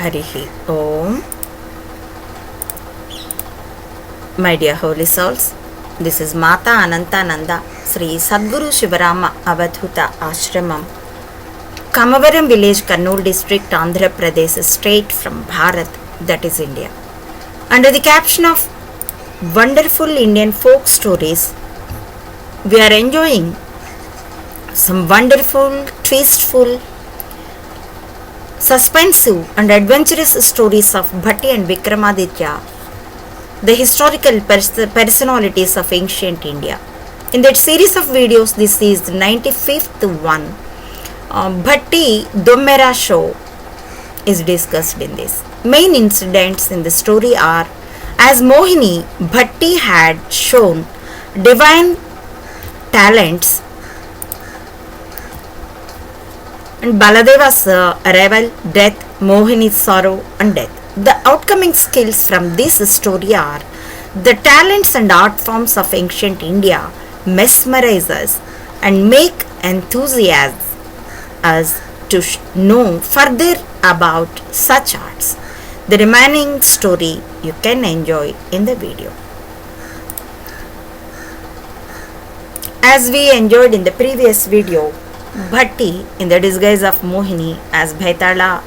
Harihi Om. My dear holy souls, this is Mata Anantananda, Sri Sadguru Shivarama Avadhuta Ashramam, Kamavaram village, Kannur district, Andhra Pradesh, straight from Bharat, that is India. Under the caption of Wonderful Indian Folk Stories, we are enjoying some wonderful, twistful, suspensive and adventurous stories of Bhatti and Vikramaditya, the historical personalities of ancient India. In that series of videos, this is the 95th one. Bhatti Dommera show is discussed in this. Main incidents in the story are, as Mohini, Bhatti had shown divine talents and Baladeva's arrival, death, Mohini's sorrow and death. The outcoming skills from this story are the talents and art forms of ancient India mesmerize us and make enthusiasts us to know further about such arts. The remaining story you can enjoy in the video. As we enjoyed in the previous video, Bhatti, in the disguise of Mohini, as Bhaitala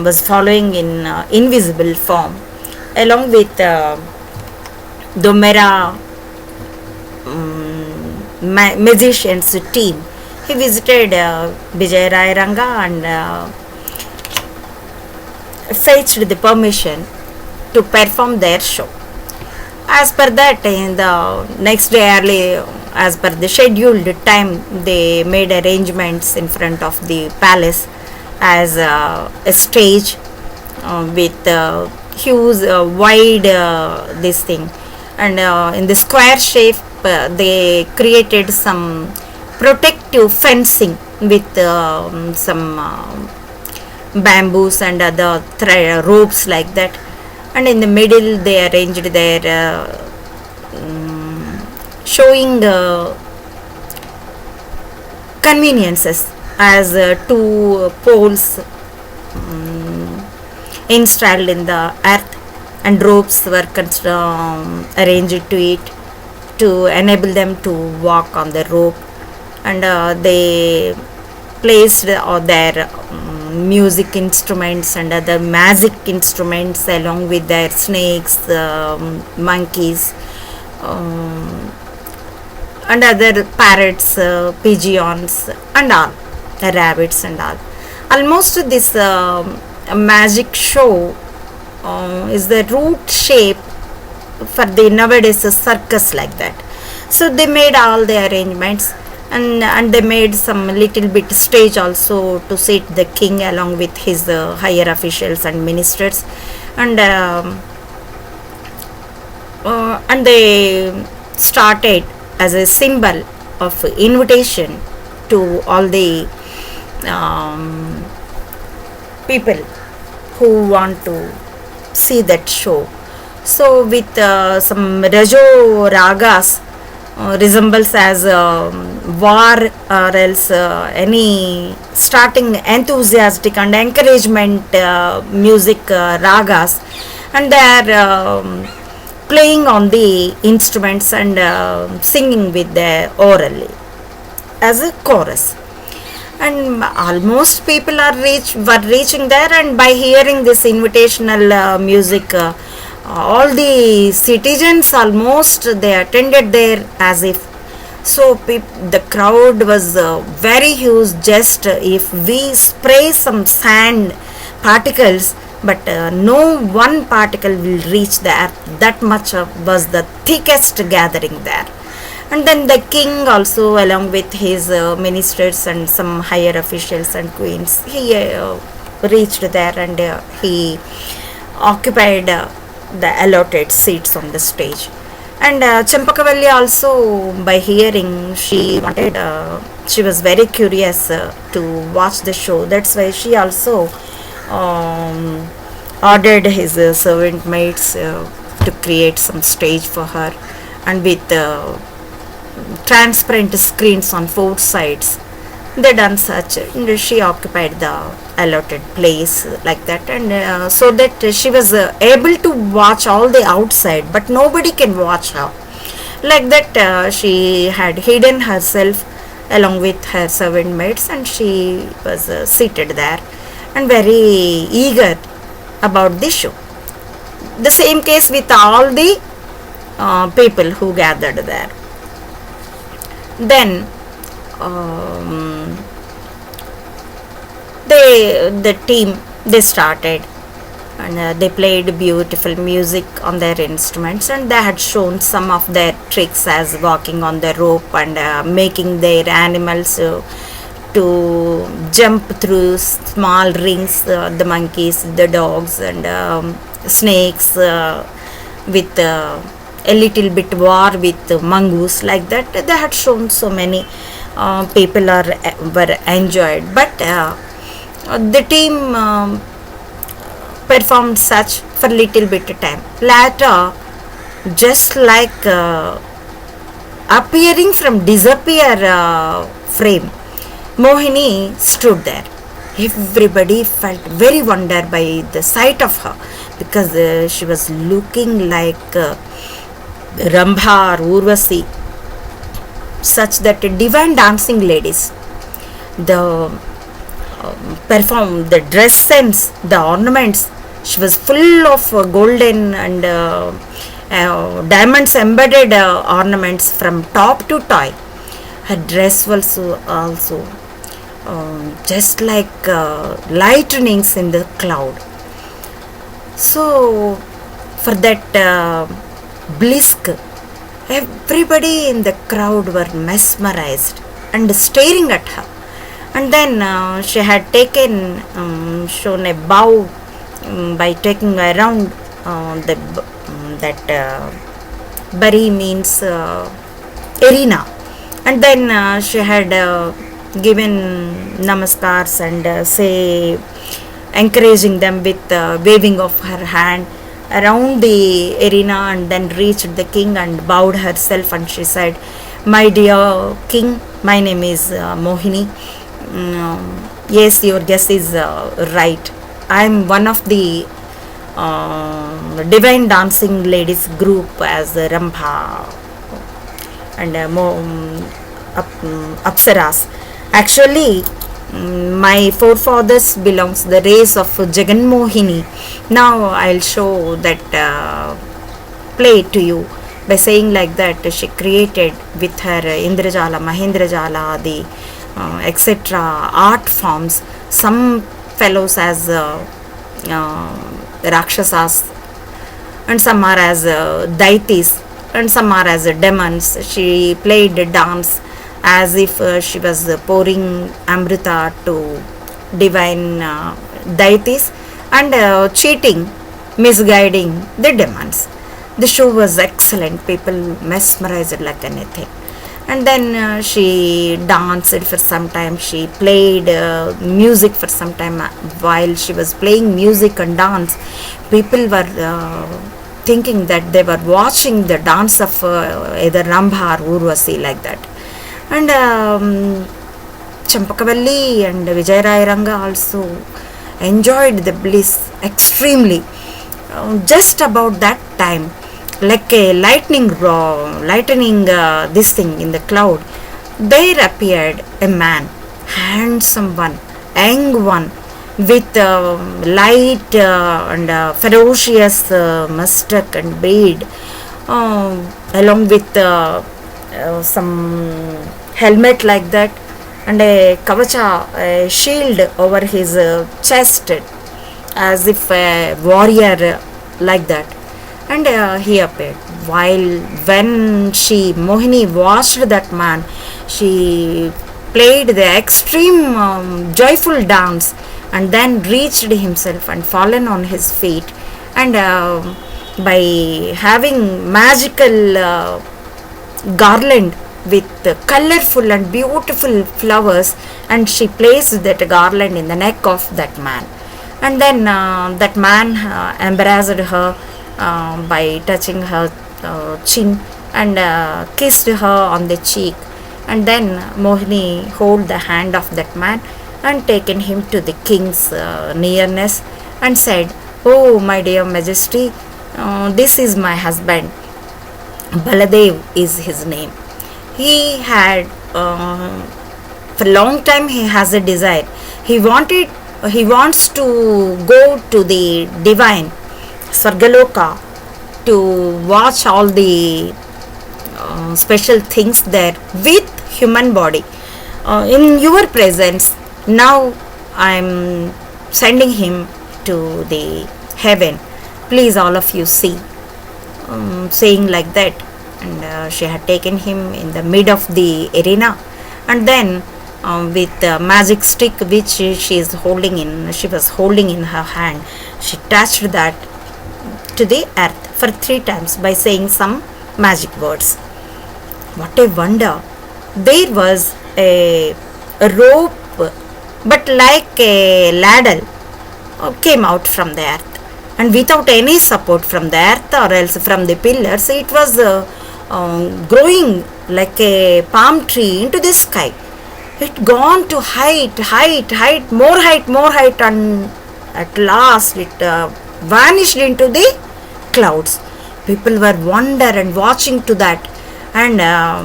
was following in invisible form, along with Dommera magician's team, he visited Vijay Rai Ranga and fetched the permission to perform their show. As per that, in the next day early, as per the scheduled time, they made arrangements in front of the palace as a stage with huge wide this thing, and in the square shape they created some protective fencing with some bamboos and other ropes like that, and in the middle they arranged their showing conveniences as two poles installed in the earth, and ropes were arranged to it to enable them to walk on the rope, and they placed their music instruments and other magic instruments along with their snakes, monkeys, and other parrots, pigeons and all, rabbits and all. Almost this magic show is the root shape for the nowadays circus like that. So they made all the arrangements, and they made some little bit stage also to sit the king along with his higher officials and ministers, and they started as a symbol of invitation to all the people who want to see that show. So with some Rajo Ragas resembles as war or else any starting enthusiastic and encouragement music ragas, and they are playing on the instruments and singing with the orally as a chorus, and almost people were reaching there, and by hearing this invitational music, all the citizens almost they attended there as if so. The crowd was very huge. Just if we spray some sand particles, but no one particle will reach the earth. That much was the thickest gathering there. And then the king also, along with his ministers and some higher officials and queens, he reached there, and he occupied the allotted seats on the stage. And Champakavalli also, by hearing, she was very curious to watch the show. That's why she also ordered his servant maids to create some stage for her, and with transparent screens on four sides They done such, and she occupied the allotted place like that, and so that she was able to watch all the outside, but nobody can watch her. Like that, she had hidden herself along with her servant maids, and she was seated there and very eager about the show. The same case with all the people who gathered there. Then the team, they started, and they played beautiful music on their instruments, and they had shown some of their tricks as walking on the rope and making their animals to jump through small rings, the monkeys, the dogs, and snakes, with a little bit war with mongoose, like that. They had shown so many people were enjoyed, but the team performed such for little bit of time. Later, just like appearing from disappear frame, Mohini stood there. Everybody felt very wonder by the sight of her, because she was looking like Rambha or Urvasi, such that divine dancing ladies. The perform the dress sense, the ornaments. She was full of golden and diamonds embedded ornaments from top to toe. Her dress was also just like lightnings in the cloud. So for that blisk, everybody in the crowd were mesmerized and staring at her. And then she had taken shown a bow by taking around that bari means arena, and then she had given namaskars and say encouraging them with waving of her hand around the arena, and then reached the king and bowed herself, and she said, "My dear king, my name is Mohini. Yes, your guess is right. I am one of the divine dancing ladies group as Rambha and Apsaras. Actually, my forefathers belongs the race of Jagan Mohini. Now I'll show that play to you." By saying like that, she created with her Indrajala, Mahendrajala, the etc. art forms. Some fellows as Rakshasas, and some are as deities, and some are as demons. She played dance as if she was pouring Amrita to divine deities, and cheating, misguiding the demons. The show was excellent. People mesmerized like anything. And then she danced for some time. She played music for some time. While she was playing music and dance, people were thinking that they were watching the dance of either Rambha or Urvasi, like that. And Champakavalli and Vijayaranga also enjoyed the bliss extremely. Just about that time, like a lightning this thing in the cloud, there appeared a man, handsome one, young one, with light and ferocious mustache and beard, along with some helmet like that, and a kavacha, a shield over his chest, as if a warrior, like that. And he appeared. When Mohini watched that man, she played the extreme joyful dance, and then reached himself and fallen on his feet, and by having magical garland with colorful and beautiful flowers, and she placed that garland in the neck of that man. And then that man embraced her by touching her chin, and kissed her on the cheek, And then Mohini hold the hand of that man and taken him to the king's nearness and said, "Oh, my dear majesty, this is my husband. Baladev is his name. He had for a long time he has a desire. He wants to go to the divine Sargaloka to watch all the special things there with human body. In your presence, now I am sending him to the heaven. Please, all of you see." Saying like that, and she had taken him in the mid of the arena, and then with the magic stick which she was holding in her hand, she touched that to the earth for 3 times by saying some magic words. What a wonder! There was a rope, but like a ladle, came out from the earth, and without any support from the earth or else from the pillars, it was growing like a palm tree into the sky. It gone to height, more height, and at last it vanished into the clouds. People were wonder and watching to that, and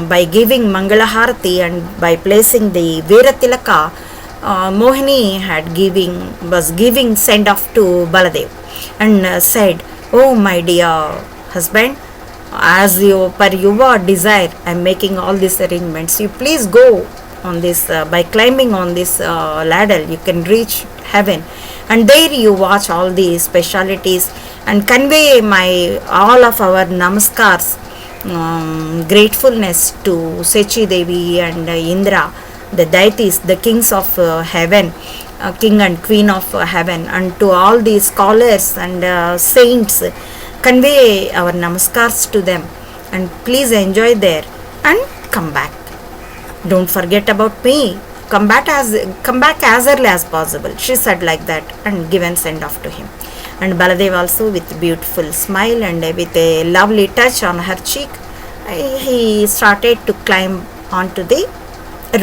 by giving Mangala Harati and by placing the Veeratilaka, Mohini was giving send off to Baladev, and said, "Oh, my dear husband, as per your desire, I am making all these arrangements. You please go on this, by climbing on this ladder, you can reach heaven, and there you watch all the specialities and convey all of our namaskars, gratefulness to Sechi Devi and Indra, the deities, the kings of heaven, king and queen of heaven, and to all the scholars and saints, convey our namaskars to them, and please enjoy there and come back. Don't forget about me. Come back as early as possible." She said like that, and given send off to him. And Baladev also, with beautiful smile and with a lovely touch on her cheek, he started to climb onto the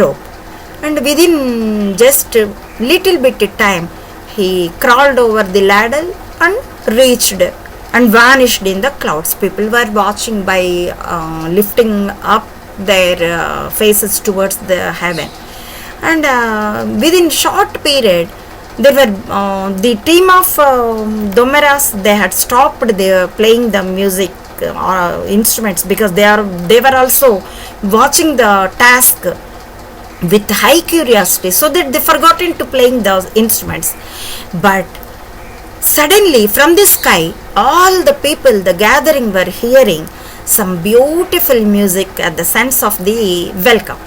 rope. And within just a little bit of time, he crawled over the ladder and reached and vanished in the clouds. People were watching by lifting up their faces towards the heaven. And within short period, they were the team of Domeras. They had stopped their playing the music instruments, because they were also watching the task with high curiosity, so that they forgotten to playing those instruments. But suddenly from the sky, all the people, the gathering, were hearing some beautiful music at the sense of the welcome.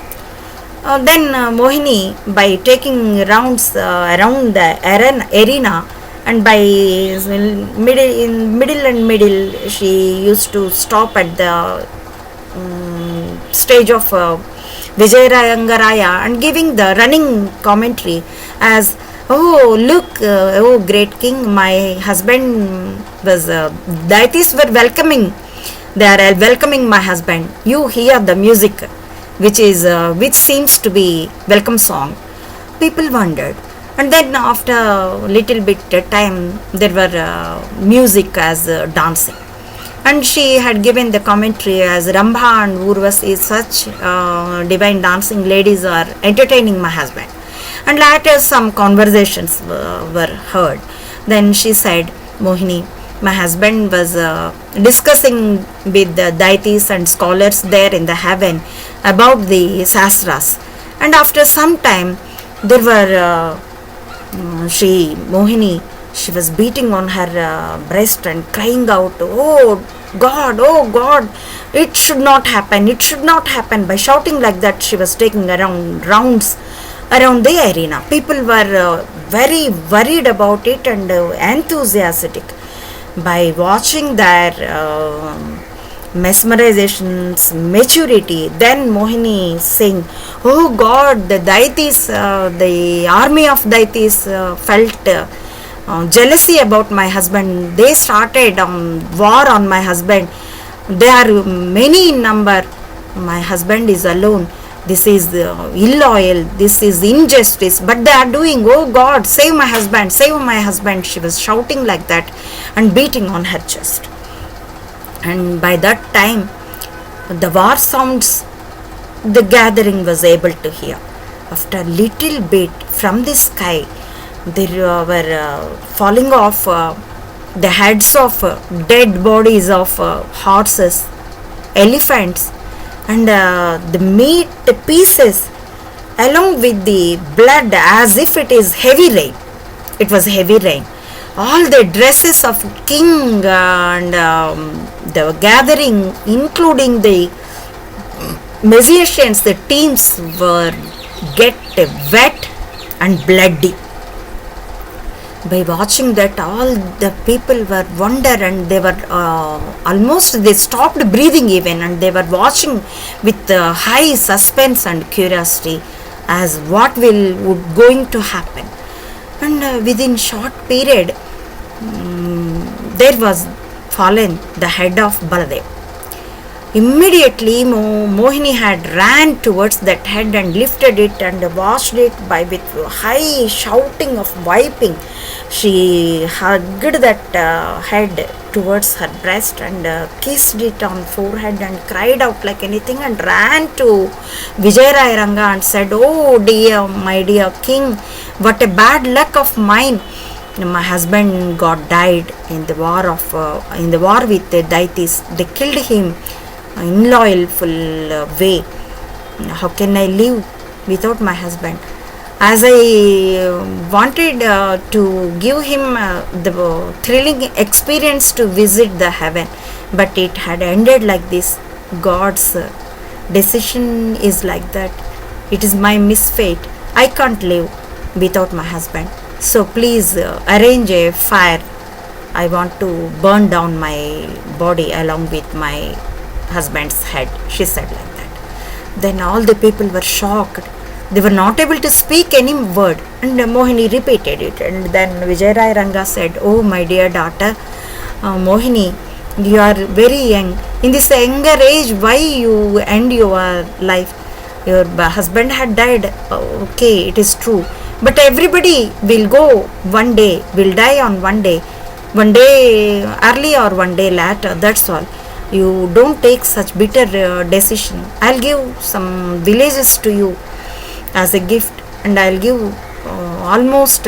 Then Mohini, by taking rounds around the arena, and by middle, she used to stop at the stage of Vijayarangaraya and giving the running commentary as, "Oh, look, oh great king, my husband was, deities were welcoming. They are welcoming my husband. You hear the music, which seems to be welcome song." People wondered, and then after little bit time, there were music as dancing, and she had given the commentary as, "Rambha and Urvasi, such divine dancing ladies are entertaining my husband." And later some conversations were heard. Then she said, "Mohini, my husband was discussing with the deities and scholars there in the heaven about the Sastras." And after some time, there were Mohini, she was beating on her breast and crying out, oh God, it should not happen. By shouting like that, she was taking rounds around the arena. People were very worried about it and enthusiastic. By watching their mesmerization's maturity, then Mohini saying, "Oh God, the deities, the army of deities felt jealousy about my husband. They started war on my husband. They are many in number. My husband is alone. this is illoyal, this is injustice, but they are doing, oh God, save my husband, save my husband. She was shouting like that and beating on her chest. And by that time, the war sounds the gathering was able to hear. After a little bit, from the sky there were falling off the heads of dead bodies of horses, elephants, and the meat pieces along with the blood, as if it is heavy rain. It was heavy rain. All the dresses of king and the gathering, including the musicians, the teams, were get wet and bloody. By watching that, all the people were wonder, and they were almost, they stopped breathing even, and they were watching with high suspense and curiosity as what would going to happen. And within short period, there was fallen the head of Baladev. Immediately Mohini had ran towards that head and lifted it and washed it by with high shouting of wiping. She hugged that head towards her breast and kissed it on forehead and cried out like anything, and ran to Vijayaraya Ranga and said, oh dear, my dear king, what a bad luck of mine. My husband got died in the war with the deities. They killed him in loyalful way. How can I live without my husband? As I wanted to give him the thrilling experience to visit the heaven, but it had ended like this. God's decision is like that. It is my misfate. I can't live without my husband. So please arrange a fire. I want to burn down my body along with my husband's head, she said like that. Then all the people were shocked. They were not able to speak any word, and Mohini repeated it. And then Vijayaraya Ranga said, oh my dear daughter, Mohini, you are very young. In this younger age, why you end your life? Your husband had died. Okay, it is true. But everybody will go one day, will die on one day early or one day later, that's all. You don't take such bitter decision. I'll give some villages to you as a gift, and I'll give almost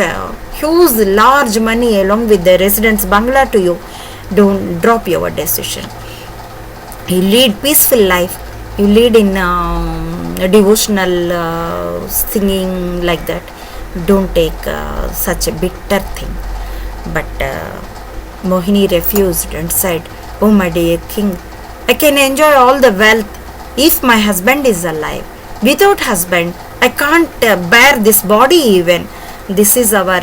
huge large money along with the residence bungalow to you. Don't drop your decision. You lead peaceful life. You lead in devotional singing like that. Don't take such a bitter thing. But Mohini refused and said, oh my dear king, I can enjoy all the wealth if my husband is alive. Without husband, I can't bear this body even. This is our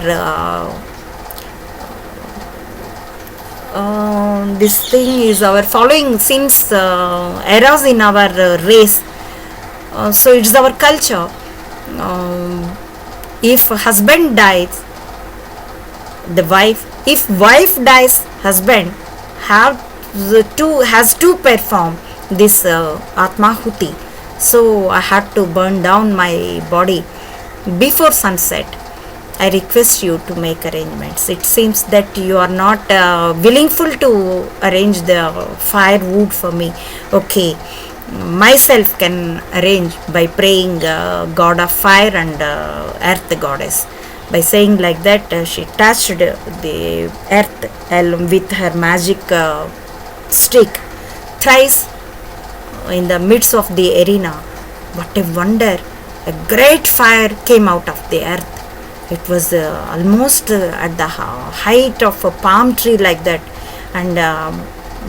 this thing is our following since eras in our race. So it's our culture. If husband dies, the wife, if wife dies, husband has to perform this Atmahuti. So I had to burn down my body before sunset. I request you to make arrangements. It seems that you are not willingful to arrange the firewood for me. Okay, myself can arrange by praying God of fire and earth goddess. By saying like that, she touched the earth with her magic stick thrice in the midst of the arena. What a wonder! A great fire came out of the earth. It was almost at the height of a palm tree like that. And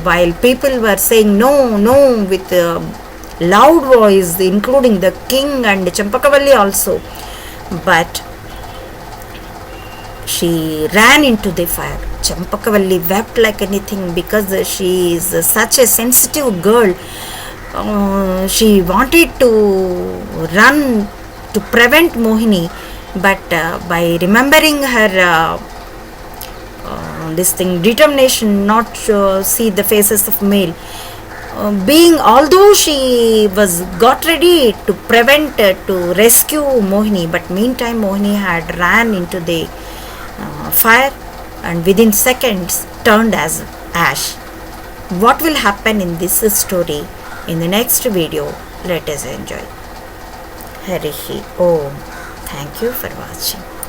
while people were saying no, no with loud voice, including the king and Champakavalli also, but she ran into the fire. Champakavalli wept like anything because she is such a sensitive girl. She wanted to run to prevent Mohini, but by remembering her this thing, determination not to see the faces of male, being, although she was got ready to prevent, to rescue Mohini, but meantime Mohini had ran into the fire and within seconds turned as ash. What will happen in this story in the next video? Let us enjoy. Harihi Om. Thank you for watching.